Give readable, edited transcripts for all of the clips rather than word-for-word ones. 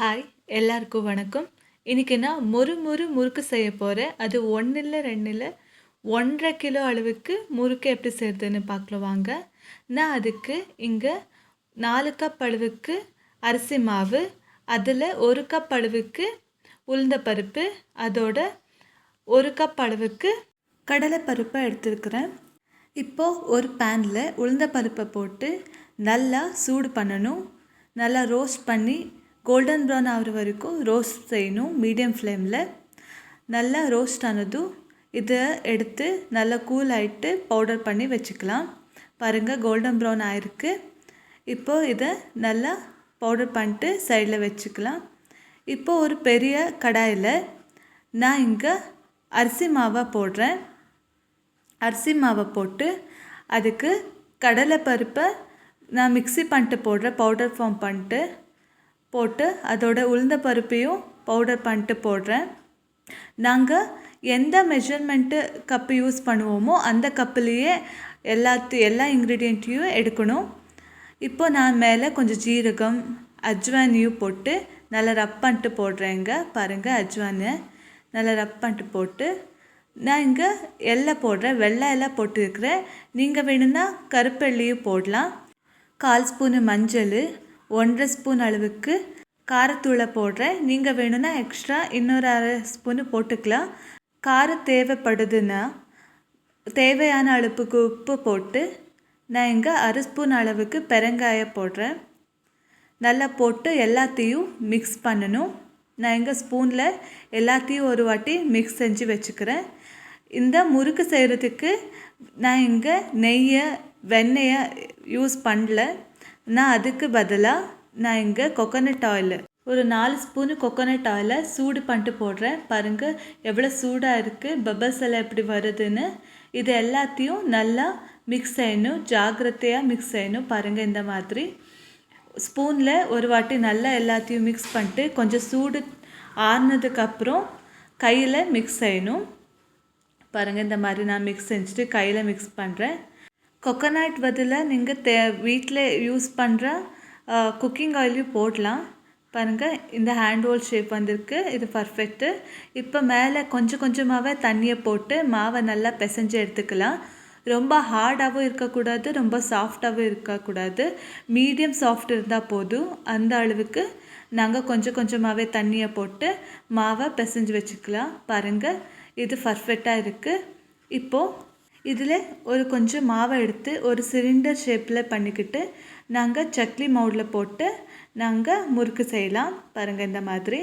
Hi எல்லாருக்கும் வணக்கம். இன்றைக்கி நான் முறுக்கு செய்ய போகிறேன். அது 1 இல்லை 2 இல்லை 1.5 கிலோ அளவுக்கு முறுக்கு எப்படி செய்கிறதுன்னு பார்க்கலாம் வாங்க. நான் அதுக்கு இங்கே 4 கப் அளவுக்கு அரிசி மாவு, அதில் 1 கப் அளவுக்கு உளுந்த பருப்பு, அதோட 1 கப் அளவுக்கு கடலை பருப்பை எடுத்துருக்கிறேன். இப்போது ஒரு பேனில் உளுந்த பருப்பை போட்டு நல்லா சூடு பண்ணணும். நல்லா ரோஸ்ட் பண்ணி கோல்டன் ப்ரௌன் ஆகிற வரைக்கும் ரோஸ்ட் செய்யணும் மீடியம் ஃப்ளேமில். நல்லா ரோஸ்ட் ஆனதும் இதை எடுத்து நல்லா கூல் ஆகிட்டு பவுடர் பண்ணி வச்சுக்கலாம். பாருங்கள், கோல்டன் ப்ரௌன் ஆகிருக்கு. இப்போது இதை நல்லா பவுடர் பண்ணிட்டு சைடில் வச்சுக்கலாம். இப்போது ஒரு பெரிய கடாயில் நான் இங்கே அரிசி மாவை போடுறேன். அரிசி மாவை போட்டு அதுக்கு கடலை பருப்பை நான் மிக்ஸி பண்ணிட்டு போடுறேன், பவுடர் ஃபார்ம் பண்ணிட்டு போட்டு அதோட உளுந்த பருப்பையும் பவுடர் பண்ணிட்டு போடுறேன். நாங்கள் எந்த மெஷர்மெண்ட்டு கப்பு யூஸ் பண்ணுவோமோ அந்த கப்புலேயே எல்லா இன்க்ரீடியண்ட்டையும் எடுக்கணும். இப்போ நான் மேலே கொஞ்சம் ஜீரகம் அஜ்வானியும் போட்டு நல்லா ரப் பண்ணிட்டு போடுறேங்க. பாருங்கள், அஜ்வானை நல்லா ரப் பண்ணிட்டு போட்டு நான் இங்கே எல்லாம் போடுறேன். வெள்ளை எல்லாம் போட்டுருக்கிறேன். நீங்கள் வேணும்னா கருப்பெள்ளியும் போடலாம். 1/4 ஸ்பூனு மஞ்சள், 1.5 ஸ்பூன் அளவுக்கு காரத்தூளை போடுறேன். நீங்கள் வேணும்னா எக்ஸ்ட்ரா இன்னொரு 1/2 ஸ்பூனு போட்டுக்கலாம். காரம் தேவைப்படுதுன்னா தேவையான அளவுக்கு உப்பு போட்டு நான் இங்கே 1/2 ஸ்பூன் அளவுக்கு பெருங்காயம் போடுறேன். நல்லா போட்டு எல்லாத்தையும் மிக்ஸ் பண்ணணும். நான் இங்கே ஸ்பூனில் எல்லாத்தையும் ஒரு வாட்டி மிக்ஸ் செஞ்சு வச்சுக்கிறேன். இந்த முறுக்கு செய்கிறதுக்கு நான் இங்கே நெய்யை வெண்ணெயை யூஸ் பண்ணல. நான் அதுக்கு பதிலாக நான் இங்கே கொக்கனட் ஆயில் ஒரு 4 ஸ்பூனு கொக்கனட் ஆயிலை சூடு பண்ணிட்டு போடுறேன். பாருங்கள் எவ்வளோ சூடாக இருக்குது, பபல்ஸ் எல்லாம் எப்படி வருதுன்னு. இது எல்லாத்தையும் நல்லா மிக்ஸ் செய்யணும், ஜாக்கிரதையாக மிக்ஸ் செய்யணும். பாருங்கள், இந்த மாதிரி ஸ்பூனில் ஒரு வாட்டி நல்லா எல்லாத்தையும் மிக்ஸ் பண்ணிட்டு கொஞ்சம் சூடு ஆறுனதுக்கப்புறம் கையில் மிக்ஸ் செய்யணும். பாருங்கள், இந்த மாதிரி நான் மிக்ஸ் செஞ்சுட்டு கையில் மிக்ஸ் பண்ணுறேன். கொக்கனட் பதிலாக நீங்கள் வீட்டில் யூஸ் பண்ணுற குக்கிங் ஆயிலையும் போடலாம். பாருங்கள், இந்த ஹேண்ட் ரோல் ஷேப் வந்திருக்கு, இது பர்ஃபெக்ட்டு. இப்போ மேலே கொஞ்சம் கொஞ்சமாகவே தண்ணியை போட்டு மாவை நல்லா பிசைஞ்சு எடுத்துக்கலாம். ரொம்ப ஹார்டாகவும் இருக்கக்கூடாது, ரொம்ப சாஃப்டாகவும் இருக்கக்கூடாது. மீடியம் சாஃப்ட் இருந்தால் போதும். அந்த அளவுக்கு நாங்கள் கொஞ்சம் கொஞ்சமாகவே தண்ணியை போட்டு மாவை பிசைஞ்சு வச்சுக்கலாம். பாருங்கள், இது பர்ஃபெக்டாக இருக்குது. இப்போது இதில் ஒரு கொஞ்சம் மாவை எடுத்து ஒரு சிலிண்டர் ஷேப்பில் பண்ணிக்கிட்டு நாங்கள் சக்லி மவுடில் போட்டு நாங்கள் முறுக்கு செய்யலாம். பாருங்கள், இந்த மாதிரி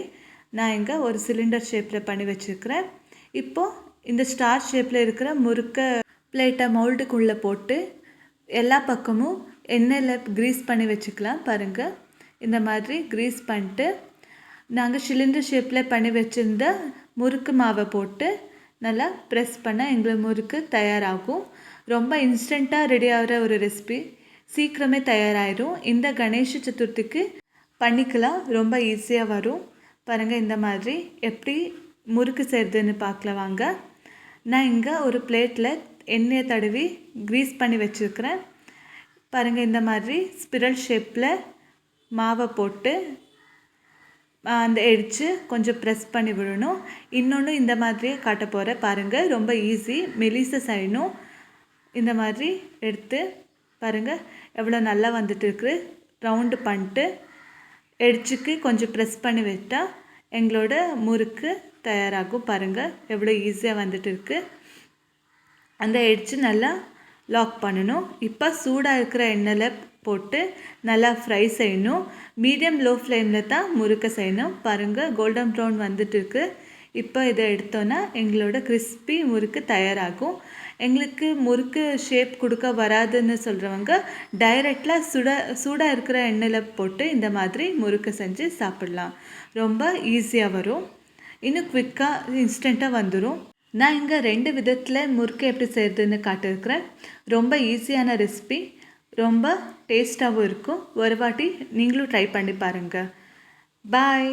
நான் இங்கே ஒரு சிலிண்டர் ஷேப்பில் பண்ணி வச்சுருக்கிறேன். இப்போது இந்த ஸ்டார் ஷேப்பில் இருக்கிற முறுக்கை பிளேட்டை மவுல்டுக்குள்ளே போட்டு எல்லா பக்கமும் எண்ணெயில் க்ரீஸ் பண்ணி வச்சுக்கலாம். பாருங்கள், இந்த மாதிரி க்ரீஸ் பண்ணிட்டு நாங்கள் சிலிண்டர் ஷேப்பில் பண்ணி வச்சுருந்த முறுக்கு மாவை போட்டு நல்லா ப்ரெஸ் பண்ணால் எங்களுக்கு முறுக்கு தயாராகும். ரொம்ப இன்ஸ்டண்ட்டாக ரெடி ஆகிற ஒரு ரெசிபி, சீக்கிரமே தயாராகிடும். இந்த கணேஷ சதுர்த்திக்கு பண்ணிக்கலாம், ரொம்ப ஈஸியாக வரும். பாருங்கள், இந்த மாதிரி எப்படி முறுக்கு செய்கிறதுன்னு பார்க்கலாம் வாங்க. நான் இங்கே ஒரு பிளேட்டில் எண்ணெயை தடவி க்ரீஸ் பண்ணி வச்சுருக்கிறேன். பாருங்கள், இந்த மாதிரி ஸ்பிரல் ஷேப்பில் மாவை போட்டு அந்த எடிச்சு கொஞ்சம் ப்ரெஸ் பண்ணி விடணும். இன்னொன்று இந்த மாதிரியே காட்ட போகிறேன். பாருங்கள், ரொம்ப ஈஸி, மெலிசா செய்யணும். இந்த மாதிரி எடுத்து பாருங்கள் எவ்வளோ நல்லா வந்துட்டு இருக்குது. ரவுண்டு பண்ணிட்டு எடிச்சுக்கு கொஞ்சம் ப்ரெஸ் பண்ணி விட்டால் எங்களோட முறுக்கு தயாராகும். பாருங்கள் எவ்வளோ ஈஸியாக வந்துட்டு இருக்குது. அந்த எடிச்சு நல்லா லாக் பண்ணணும். இப்போ சூடாக இருக்கிற எண்ணெயில் போட்டு நல்லா ஃப்ரை செய்யணும். மீடியம் லோ ஃப்ளேமில் தான் முறுக்க செய்யணும். பாருங்கள், கோல்டன் ப்ரௌன் வந்துட்டு இருக்குது. இப்போ இதை எடுத்தோன்னா எங்களோட கிறிஸ்பி முறுக்கு தயாராகும். எங்களுக்கு முறுக்கு ஷேப் கொடுக்க வராதுன்னு சொல்கிறவங்க டைரெக்டாக சூடாக இருக்கிற எண்ணெயில் போட்டு இந்த மாதிரி முறுக்கு செஞ்சு சாப்பிடலாம். ரொம்ப ஈஸியாக வரும், இன்னும் குவிக்காக இன்ஸ்டண்ட்டாக வந்துடும். நான் இங்கே 2 விதத்தில் முறுக்கு எப்படி செய்கிறதுன்னு காட்டியிருக்கிறேன். ரொம்ப ஈஸியான ரெசிபி, ரொம்ப டேஸ்ட்டாகவும் இருக்கும். ஒரு வாட்டி நீங்களும் ட்ரை பண்ணி பாருங்கள். பாய்.